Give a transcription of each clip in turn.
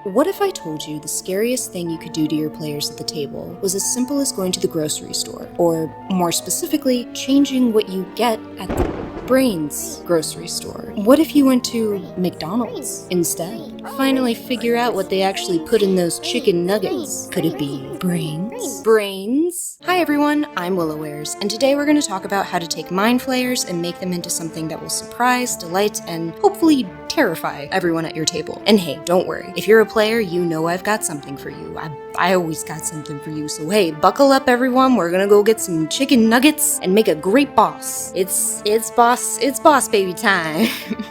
What if I told you the scariest thing you could do to your players at the table was as simple as going to the grocery store, or more specifically, changing what you get at the Brains grocery store? What if you went to McDonald's instead? Finally figure out what they actually put in those chicken nuggets. Could it be brains? Brains? Hi everyone, I'm Willowares, and today we're going to talk about how to take Mindflayers and make them into something that will surprise, delight, and hopefully terrify everyone at your table. And hey, don't worry, if you're a player, you know I've got something for you. I always got something for you, so hey, buckle up everyone, we're gonna go get some chicken nuggets and make a great boss. It's boss baby time.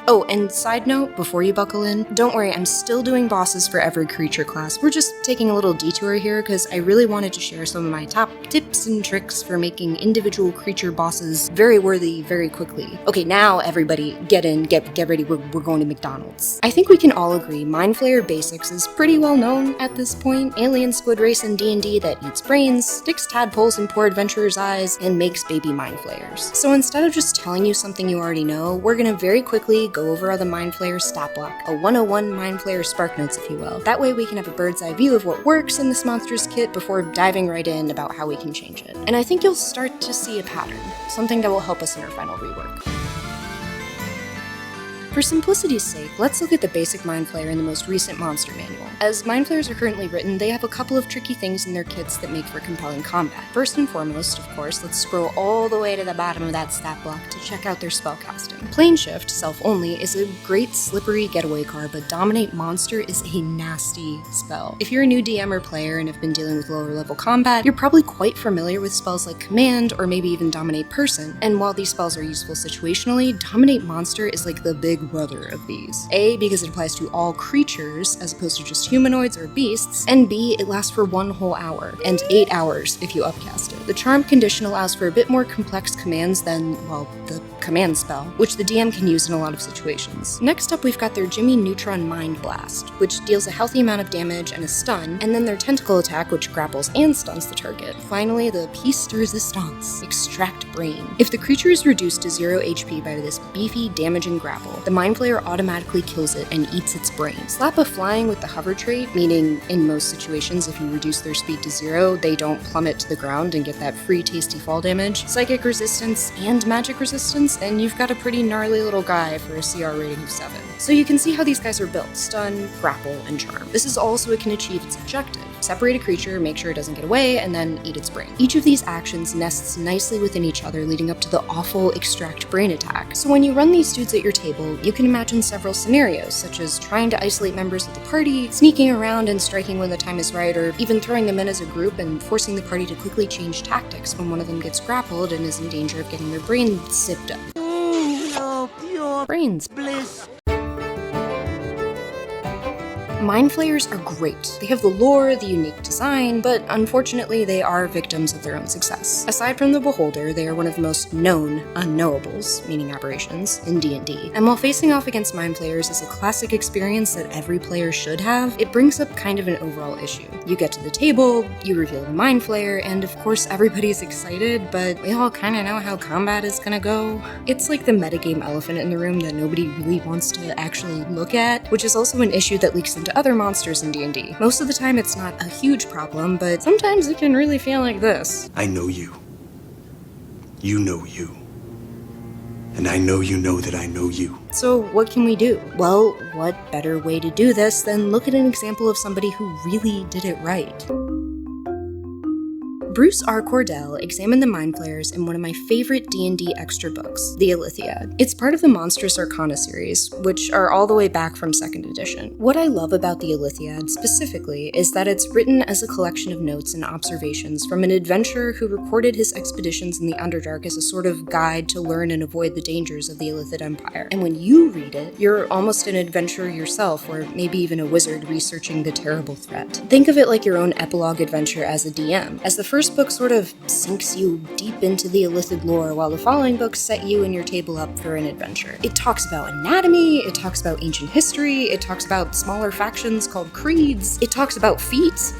Oh, and side note, before you buckle in, don't worry, I'm still doing bosses for every creature class. We're just taking a little detour here because I really wanted to share some of my top tips and tricks for making individual creature bosses very worthy very quickly. Okay, now everybody get in, get ready, we're going to McDonald's. I think we can all agree Mindflayer Basics is pretty well known at this point. Alien squid race in D&D that eats brains, sticks tadpoles in poor adventurers' eyes, and makes baby Mindflayers. So instead of just telling you something you already know, we're gonna very quickly go over the Mindflayer stat block, a 101 Mindflayer spark notes if you will. That way we can have a bird's eye view of what works in this monstrous kit before diving right in about how we can change it. And I think you'll start to see a pattern, something that will help us in our final rework. For simplicity's sake, let's look at the basic Mindflayer in the most recent monster manual. As Mindflayers are currently written, they have a couple of tricky things in their kits that make for compelling combat. First and foremost, of course, let's scroll all the way to the bottom of that stat block to check out their spellcasting. Plane Shift, self-only, is a great slippery getaway car, but Dominate Monster is a nasty spell. If you're a new DM or player and have been dealing with lower level combat, you're probably quite familiar with spells like Command or maybe even Dominate Person, and while these spells are useful situationally, Dominate Monster is like the big brother of these. A, because it applies to all creatures as opposed to just humanoids or beasts, and B, it lasts for 1 whole hour, and 8 hours if you upcast it. The charm condition allows for a bit more complex commands than, well, the command spell, which the DM can use in a lot of situations. Next up, we've got their Jimmy Neutron Mind Blast, which deals a healthy amount of damage and a stun, and then their Tentacle Attack, which grapples and stuns the target. Finally, the Piece de Resistance, Extract Brain. If the creature is reduced to 0 HP by this beefy, damaging grapple, the Mindflayer automatically kills it and eats its brain. Slap a Flying with the Hover trait, meaning in most situations if you reduce their speed to 0, they don't plummet to the ground and get that free tasty fall damage, Psychic Resistance, and Magic Resistance, and you've got a pretty gnarly little guy for a CR rating of 7. So you can see how these guys are built: stun, grapple, and charm. This is all so it can achieve its objective. Separate a creature, make sure it doesn't get away, and then eat its brain. Each of these actions nests nicely within each other, leading up to the awful Extract Brain attack. So when you run these dudes at your table, you can imagine several scenarios, such as trying to isolate members of the party, sneaking around and striking when the time is right, or even throwing them in as a group and forcing the party to quickly change tactics when one of them gets grappled and is in danger of getting their brain sipped up. Pure Brains. bliss. Mindflayers are great. They have the lore, the unique design, but unfortunately they are victims of their own success. Aside from the Beholder, they are one of the most known unknowables, meaning aberrations, in D&D. And while facing off against Mindflayers is a classic experience that every player should have, it brings up kind of an overall issue. You get to the table, you reveal the Mindflayer, and of course everybody's excited, but we all kind of know how combat is gonna go. It's like the metagame elephant in the room that nobody really wants to actually look at, which is also an issue that leaks into other monsters in D&D. Most of the time it's not a huge problem, but sometimes it can really feel like this. I know you. You know you. And I know you know that I know you. So what can we do? Well, what better way to do this than look at an example of somebody who really did it right? Bruce R. Cordell examined the Mindflayers in one of my favorite D&D extra books, the Alithiad. It's part of the Monstrous Arcana series, which are all the way back from 2nd edition. What I love about the Alithiad specifically is that it's written as a collection of notes and observations from an adventurer who recorded his expeditions in the Underdark as a sort of guide to learn and avoid the dangers of the Illithid Empire. And when you read it, you're almost an adventurer yourself, or maybe even a wizard researching the terrible threat. Think of it like your own epilogue adventure as a DM, as the first book sort of sinks you deep into the Alithiad lore, while the following books set you and your table up for an adventure. It talks about anatomy, it talks about ancient history, it talks about smaller factions called creeds, it talks about feet.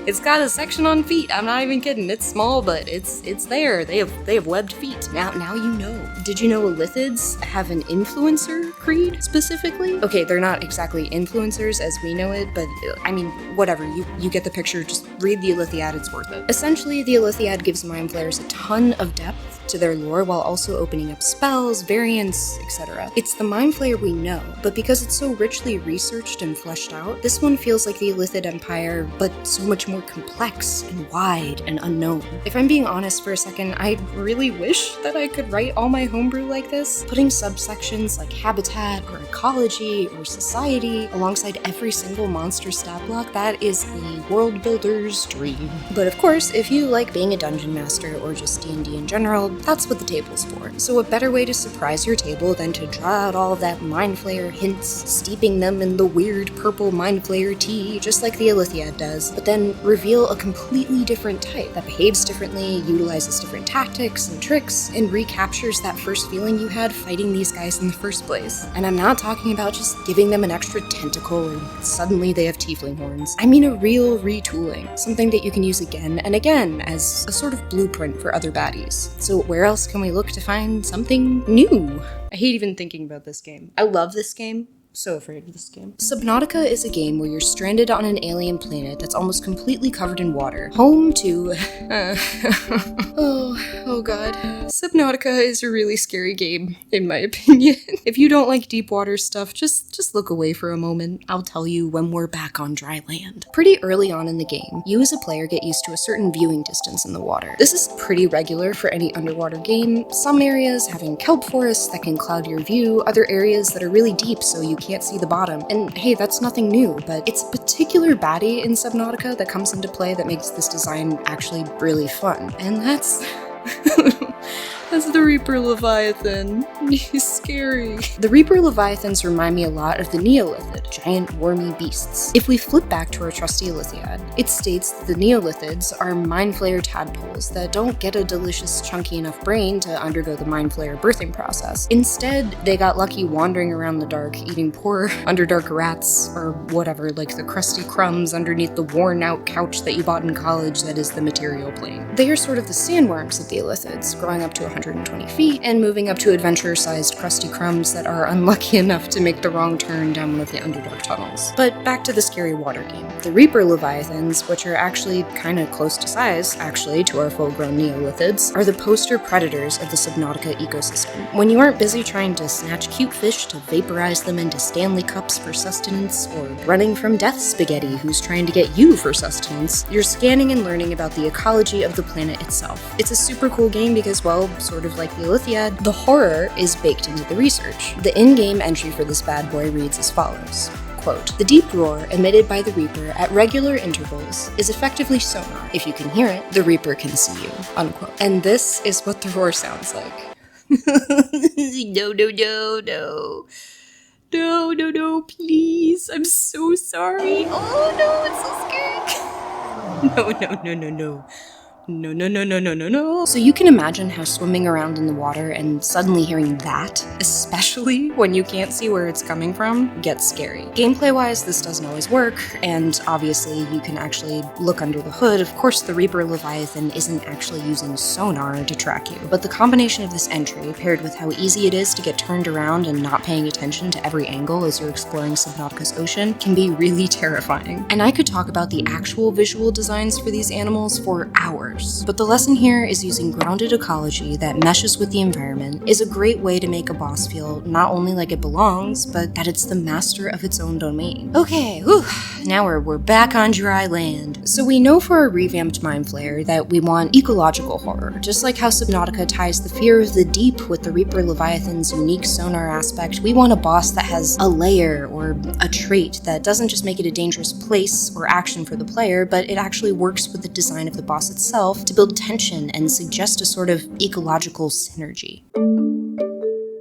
It's got a section on feet. I'm not even kidding. It's small, but it's there. They have webbed feet. Now you know. Did you know Alithids have an influencer creed specifically? Okay, they're not exactly influencers as we know it, but I mean, whatever. You get the picture. Just read the Alithiad. It's worth it. Essentially, the Alithiad gives mind flayers a ton of depth to their lore while also opening up spells, variants, etc. It's the mind flayer we know, but because it's so richly researched and fleshed out, this one feels like the Alithiad Empire, but so much more complex and wide and unknown. If I'm being honest for a second, I really wish that I could write all my homebrew like this, putting subsections like habitat or ecology or society alongside every single monster stat block. That is the world builder's dream. But of course, if you like being a dungeon master or just D&D in general, that's what the table's for. So what better way to surprise your table than to draw out all of that mind flayer hints, steeping them in the weird purple mind flayer tea, just like the Alithiad does, but then reveal a completely different type that behaves differently, utilizes different tactics and tricks, and recaptures that first feeling you had fighting these guys in the first place. And I'm not talking about just giving them an extra tentacle and suddenly they have tiefling horns. I mean a real retooling, something that you can use again and again as a sort of blueprint for other baddies. So where else can we look to find something new? I hate even thinking about this game. I love this game. So afraid of this game. Subnautica is a game where you're stranded on an alien planet that's almost completely covered in water. Home to... oh god. Subnautica is a really scary game, in my opinion. If you don't like deep water stuff, just look away for a moment. I'll tell you when we're back on dry land. Pretty early on in the game, you as a player get used to a certain viewing distance in the water. This is pretty regular for any underwater game. Some areas having kelp forests that can cloud your view, other areas that are really deep so you can't see the bottom. And hey, that's nothing new, but it's a particular baddie in Subnautica that comes into play that makes this design actually really fun. And that's... That's the Reaper Leviathan. He's scary. The Reaper Leviathans remind me a lot of the Neolithid, giant wormy beasts. If we flip back to our trusty Alithiad, it states that the Neolithids are mind flayer tadpoles that don't get a delicious chunky enough brain to undergo the mind flayer birthing process. Instead, they got lucky wandering around the dark, eating poor underdark rats or whatever, like the crusty crumbs underneath the worn out couch that you bought in college that is the material plane. They are sort of the sandworms of the Alithids, growing up to 120 feet and moving up to adventure-sized crusty crumbs that are unlucky enough to make the wrong turn down one of the underdark tunnels. But back to the scary water game. The Reaper Leviathans, which are actually kinda close to size, actually, to our full-grown Neolithids, are the poster predators of the Subnautica ecosystem. When you aren't busy trying to snatch cute fish to vaporize them into Stanley cups for sustenance, or running from death spaghetti who's trying to get you for sustenance, you're scanning and learning about the ecology of the planet itself. It's a super cool game because, well, sort of like the Alithiad, the horror is baked into the research. The in-game entry for this bad boy reads as follows. Quote, the deep roar emitted by the Reaper at regular intervals is effectively sonar. If you can hear it, the Reaper can see you. Unquote. And this is what the roar sounds like. No, no, no, no. No, no, no, please. I'm so sorry. Oh no, it's so scary. No, no, no, no, no. No, no, no, no, no, no, no. So you can imagine how swimming around in the water and suddenly hearing that, especially when you can't see where it's coming from, gets scary. Gameplay-wise, this doesn't always work, and obviously you can actually look under the hood. Of course, the Reaper Leviathan isn't actually using sonar to track you, but the combination of this entry, paired with how easy it is to get turned around and not paying attention to every angle as you're exploring Subnautica's ocean, can be really terrifying. And I could talk about the actual visual designs for these animals for hours. But the lesson here is using grounded ecology that meshes with the environment is a great way to make a boss feel not only like it belongs, but that it's the master of its own domain. Okay, whew, now we're back on dry land. So we know for our revamped Mind Flayer that we want ecological horror, just like how Subnautica ties the fear of the deep with the Reaper Leviathan's unique sonar aspect. We want a boss that has a layer or a trait that doesn't just make it a dangerous place or action for the player, but it actually works with the design of the boss itself to build tension and suggest a sort of ecological synergy.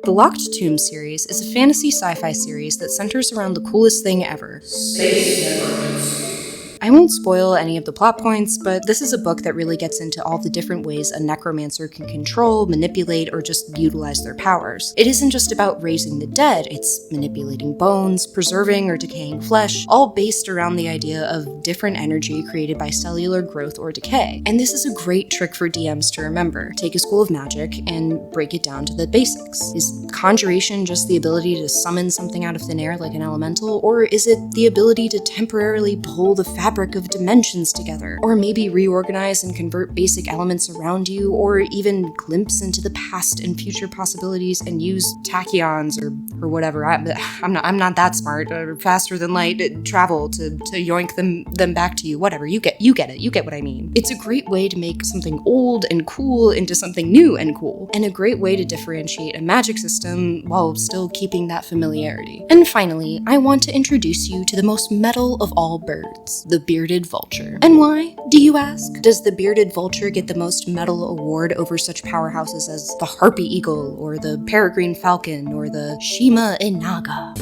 The Locked Tomb series is a fantasy sci-fi series that centers around the coolest thing ever. Space necromancy. I won't spoil any of the plot points, but this is a book that really gets into all the different ways a necromancer can control, manipulate, or just utilize their powers. It isn't just about raising the dead, it's manipulating bones, preserving or decaying flesh, all based around the idea of different energy created by cellular growth or decay. And this is a great trick for DMs to remember. Take a school of magic and break it down to the basics. Is conjuration just the ability to summon something out of thin air like an elemental, or is it the ability to temporarily pull the fabric of dimensions together? Or maybe reorganize and convert basic elements around you, or even glimpse into the past and future possibilities and use tachyons or whatever. I'm not that smart, or faster than light travel to yoink them back to you. Whatever, you get it. You get what I mean. It's a great way to make something old and cool into something new and cool, and a great way to differentiate a magic system while still keeping that familiarity. And finally, I want to introduce you to the most metal of all birds, the bearded vulture. And why, do you ask? Does the bearded vulture get the most metal award over such powerhouses as the harpy eagle, or the peregrine falcon, or the Shima Inaga?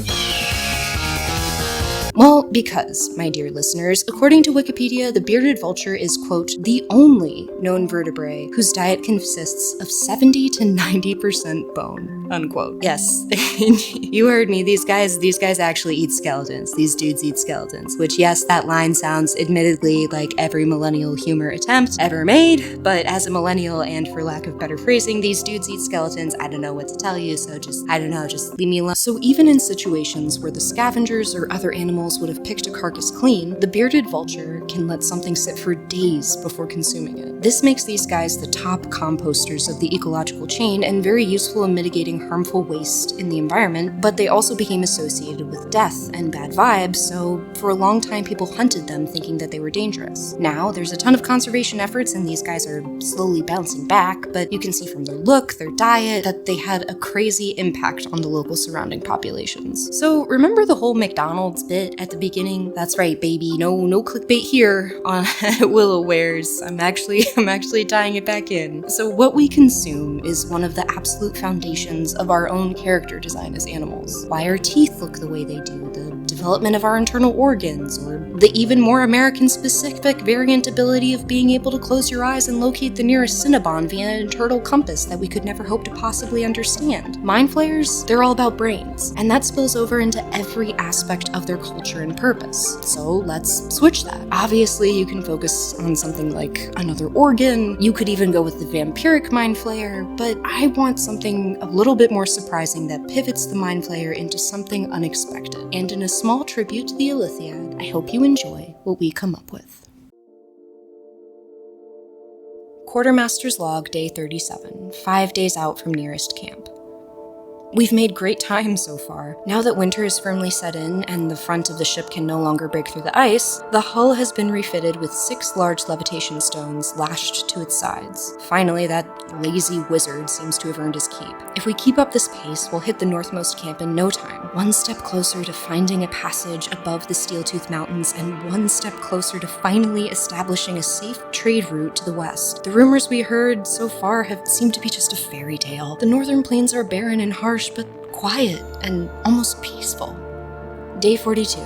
Well, because, my dear listeners, according to Wikipedia, the bearded vulture is, quote, the only known vertebrae whose diet consists of 70 to 90% bone, unquote. Yes, you heard me. These guys actually eat skeletons. These dudes eat skeletons, which, yes, that line sounds admittedly like every millennial humor attempt ever made, but as a millennial, and for lack of better phrasing, these dudes eat skeletons. I don't know what to tell you, so just leave me alone. So even in situations where the scavengers or other animals would have picked a carcass clean, the bearded vulture can let something sit for days before consuming it. This makes these guys the top composters of the ecological chain and very useful in mitigating harmful waste in the environment, but they also became associated with death and bad vibes, so for a long time people hunted them thinking that they were dangerous. Now, there's a ton of conservation efforts and these guys are slowly bouncing back, but you can see from their look, their diet, that they had a crazy impact on the local surrounding populations. So remember the whole McDonald's bit at the beginning? That's right, baby. No clickbait here on Willow Wares. I'm actually tying it back in. So what we consume is one of the absolute foundations of our own character design as animals. Why our teeth look the way they do, the development of our internal organs, or the even more American-specific variant ability of being able to close your eyes and locate the nearest Cinnabon via an internal compass that we could never hope to possibly understand. Mindflayers, they're all about brains, and that spills over into every aspect of their culture and purpose. So let's switch that. Obviously, you can focus on something like another organ. You could even go with the vampiric Mindflayer, but I want something a little bit more surprising that pivots the Mindflayer into something unexpected. And in a small tribute to the Alithiad, I hope you enjoy what we come up with. Quartermas Log, Day 37, 5 days out from nearest camp. We've made great time so far. Now that winter is firmly set in and the front of the ship can no longer break through the ice, the hull has been refitted with 6 large levitation stones lashed to its sides. Finally, that lazy wizard seems to have earned his keep. If we keep up this pace, we'll hit the northmost camp in no time, one step closer to finding a passage above the Steel-Tooth Mountains and one step closer to finally establishing a safe trade route to the west. The rumors we heard so far have seemed to be just a fairy tale. The northern plains are barren and harsh, but quiet and almost peaceful. Day 42.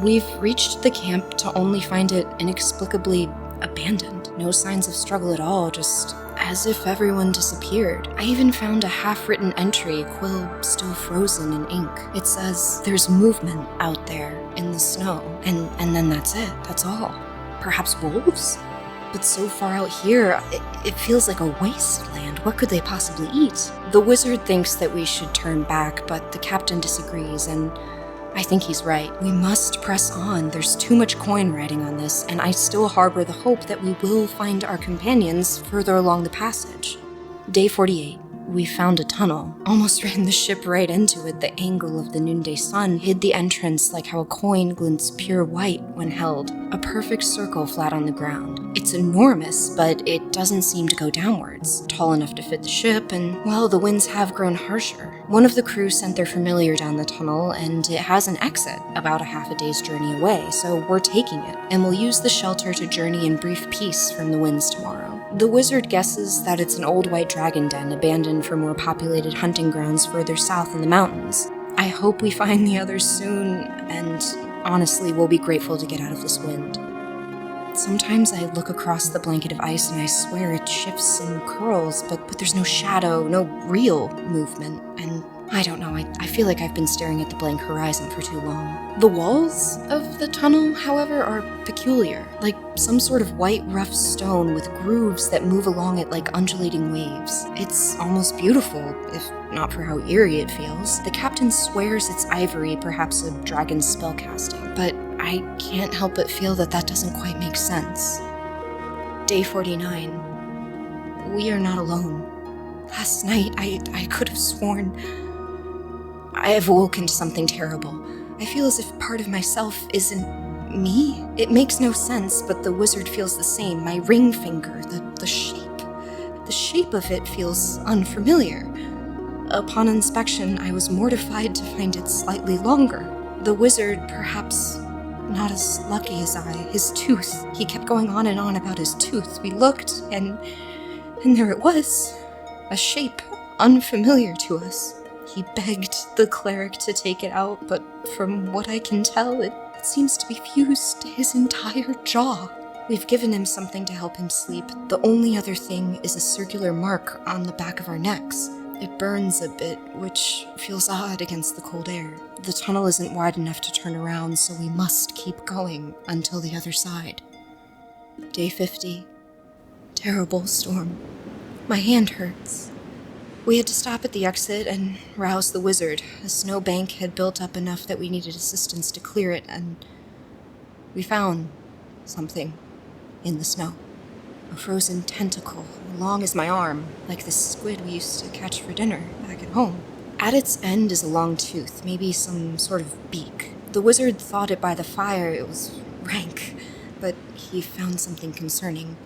We've reached the camp to only find it inexplicably abandoned. No signs of struggle at all, just as if everyone disappeared. I even found a half-written entry, quill still frozen in ink. It says, "There's movement out there in the snow." And then that's it. That's all. Perhaps wolves? But so far out here, it feels like a wasteland. What could they possibly eat? The wizard thinks that we should turn back, but the captain disagrees, and I think he's right. We must press on. There's too much coin riding on this, and I still harbor the hope that we will find our companions further along the passage. Day 48. We found a tunnel. Almost ran the ship right into it. The angle of the noonday sun hid the entrance like how a coin glints pure white when held. A perfect circle flat on the ground. It's enormous, but it doesn't seem to go downwards. Tall enough to fit the ship, and, well, the winds have grown harsher. One of the crew sent their familiar down the tunnel, and it has an exit about a half a day's journey away, so we're taking it, and we'll use the shelter to journey in brief peace from the winds tomorrow. The wizard guesses that it's an old white dragon den abandoned for more populated hunting grounds further south in the mountains. I hope we find the others soon, and honestly, we'll be grateful to get out of this wind. Sometimes I look across the blanket of ice and I swear it shifts and curls, but there's no shadow, no real movement, and I don't know, I feel like I've been staring at the blank horizon for too long. The walls of the tunnel, however, are peculiar, like some sort of white rough stone with grooves that move along it like undulating waves. It's almost beautiful, if not for how eerie it feels. The captain swears it's ivory, perhaps a dragon's spellcasting, but I can't help but feel that doesn't quite make sense. Day 49. We are not alone. Last night, I could have sworn I have awoken to something terrible. I feel as if part of myself isn't me. It makes no sense, but the wizard feels the same. My ring finger, the shape of it feels unfamiliar. Upon inspection, I was mortified to find it slightly longer. The wizard, perhaps not as lucky as I, his tooth. He kept going on and on about his tooth. We looked, and there it was. A shape unfamiliar to us. He begged the cleric to take it out, but from what I can tell, it seems to be fused to his entire jaw. We've given him something to help him sleep. The only other thing is a circular mark on the back of our necks. It burns a bit, which feels odd against the cold air. The tunnel isn't wide enough to turn around, so we must keep going until the other side. Day 50. Terrible storm. My hand hurts. We had to stop at the exit and rouse the wizard. A snowbank had built up enough that we needed assistance to clear it, and we found something in the snow. A frozen tentacle, long as my arm, like the squid we used to catch for dinner back at home. At its end is a long tooth, maybe some sort of beak. The wizard thought it by the fire, it was rank, but he found something concerning.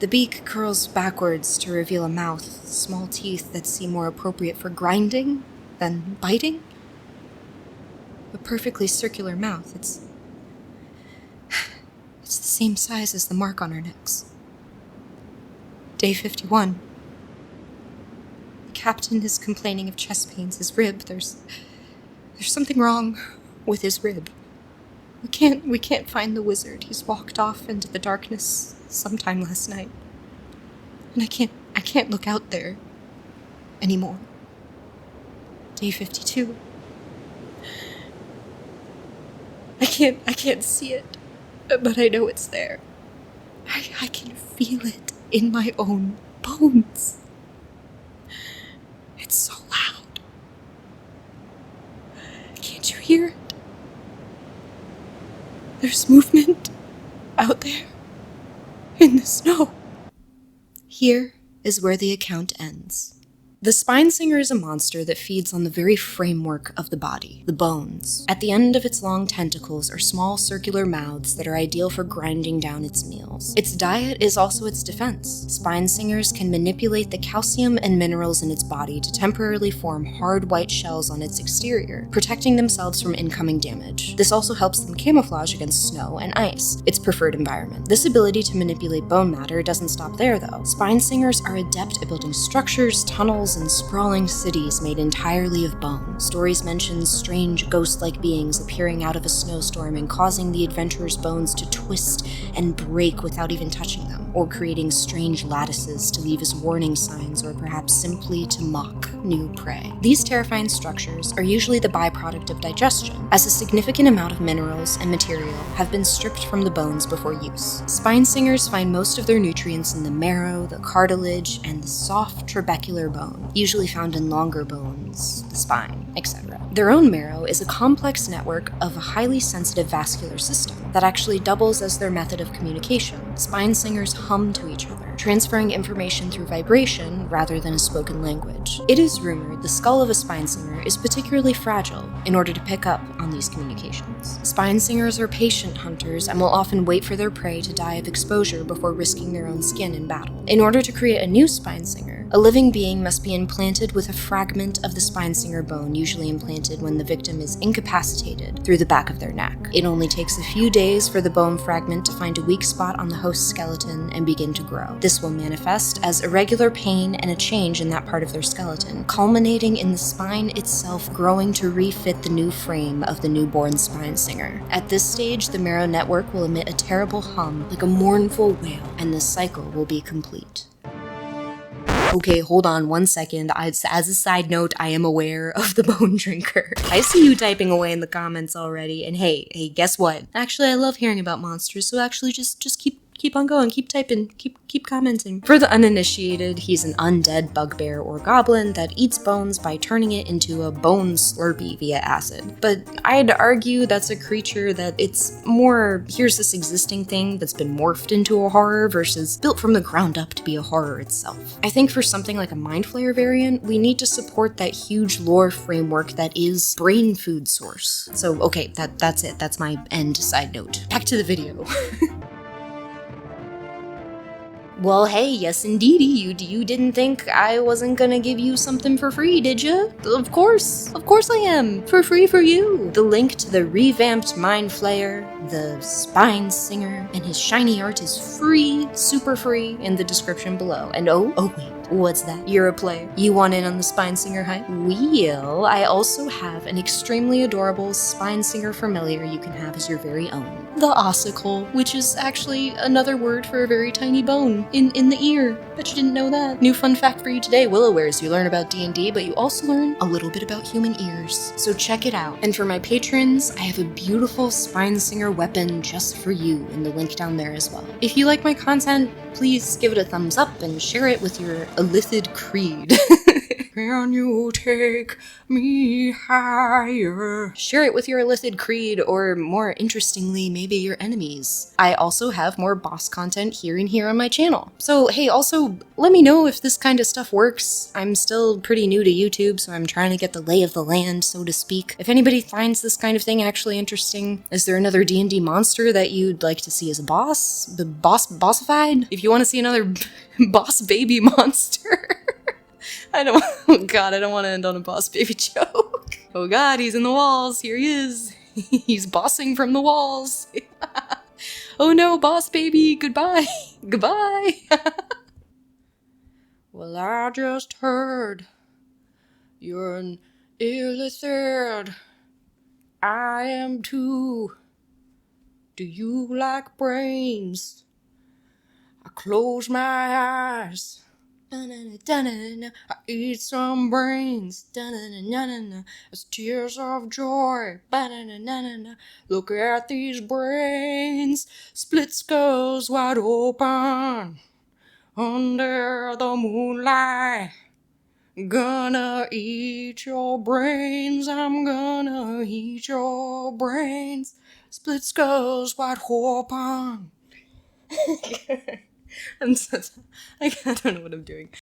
The beak curls backwards to reveal a mouth, small teeth that seem more appropriate for grinding than biting. A perfectly circular mouth, it's the same size as the mark on our necks. Day 51. The captain is complaining of chest pains. His rib, there's something wrong with his rib. We can't find the wizard. He's walked off into the darkness sometime last night. And I can't look out there anymore. Day 52. I can't see it, but I know it's there. I can feel it in my own bones. It's so loud. Can't you hear it? There's movement out there in the snow. Here is where the account ends. The Spinesinger is a monster that feeds on the very framework of the body, the bones. At the end of its long tentacles are small circular mouths that are ideal for grinding down its meals. Its diet is also its defense. Spinesingers can manipulate the calcium and minerals in its body to temporarily form hard white shells on its exterior, protecting themselves from incoming damage. This also helps them camouflage against snow and ice, its preferred environment. This ability to manipulate bone matter doesn't stop there, though. Spinesingers are adept at building structures, tunnels, and sprawling cities made entirely of bone. Stories mention strange ghost-like beings appearing out of a snowstorm and causing the adventurer's bones to twist and break without even touching them, or creating strange lattices to leave as warning signs or perhaps simply to mock new prey. These terrifying structures are usually the byproduct of digestion, as a significant amount of minerals and material have been stripped from the bones before use. Spinesingers find most of their nutrients in the marrow, the cartilage, and the soft trabecular bone, usually found in longer bones, the spine, etc. Their own marrow is a complex network of a highly sensitive vascular system that actually doubles as their method of communication. Spinesingers hum to each other, transferring information through vibration rather than a spoken language. It is rumored the skull of a Spinesinger is particularly fragile in order to pick up on these communications. Spinesingers are patient hunters and will often wait for their prey to die of exposure before risking their own skin in battle. In order to create a new Spinesinger, A living being must be implanted with a fragment of the spine-singer bone, usually implanted when the victim is incapacitated, through the back of their neck. It only takes a few days for the bone fragment to find a weak spot on the host's skeleton and begin to grow. This will manifest as irregular pain and a change in that part of their skeleton, culminating in the spine itself growing to refit the new frame of the newborn spine-singer. At this stage, the marrow network will emit a terrible hum, like a mournful wail, and the cycle will be complete. Okay, hold on 1 second. As a side note, I am aware of the bone drinker. I see you typing away in the comments already, and hey, guess what? Actually, I love hearing about monsters, so actually just keep on going, keep typing, keep commenting. For the uninitiated, he's an undead bugbear or goblin that eats bones by turning it into a bone slurpee via acid. But I'd argue that's a creature that it's more, here's this existing thing that's been morphed into a horror versus built from the ground up to be a horror itself. I think for something like a Mindflayer variant, we need to support that huge lore framework that is brain food source. So okay, that's it. That's my end side note. Back to the video. Well, hey, yes indeedy, you didn't think I wasn't gonna give you something for free, did ya? Of course I am, for free for you. The link to the revamped Mindflayer, the Spine Singer, and his shiny art is free, super free, in the description below. And oh wait. What's that? You're a player. You want in on the Spine Singer hype? Well, I also have an extremely adorable Spine Singer familiar you can have as your very own. The ossicle, which is actually another word for a very tiny bone in the ear. Bet you didn't know that. New fun fact for you today, Willowares. You learn about D&D, but you also learn a little bit about human ears. So check it out. And for my patrons, I have a beautiful Spine Singer weapon just for you in the link down there as well. If you like my content, please give it a thumbs up and share it with your Alithiad creed. Can you take me higher? Share it with your Alithiad creed, or more interestingly, maybe your enemies. I also have more boss content here on my channel. So hey, also, let me know if this kind of stuff works. I'm still pretty new to YouTube, so I'm trying to get the lay of the land, so to speak. If anybody finds this kind of thing actually interesting, is there another D&D monster that you'd like to see as a boss? Bossified? If you want to see another boss baby monster. Oh god, I don't want to end on a boss baby joke. Oh god, he's in the walls. Here he is. He's bossing from the walls. Oh no, boss baby, goodbye. Goodbye. Well, I just heard you're an Alithiad. I am too. Do you like brains? I close my eyes. I eat some brains. As tears of joy. Look at these brains. Split skulls wide open. Under the moonlight. Gonna eat your brains. I'm gonna eat your brains. Split skulls wide open. I don't know what I'm doing.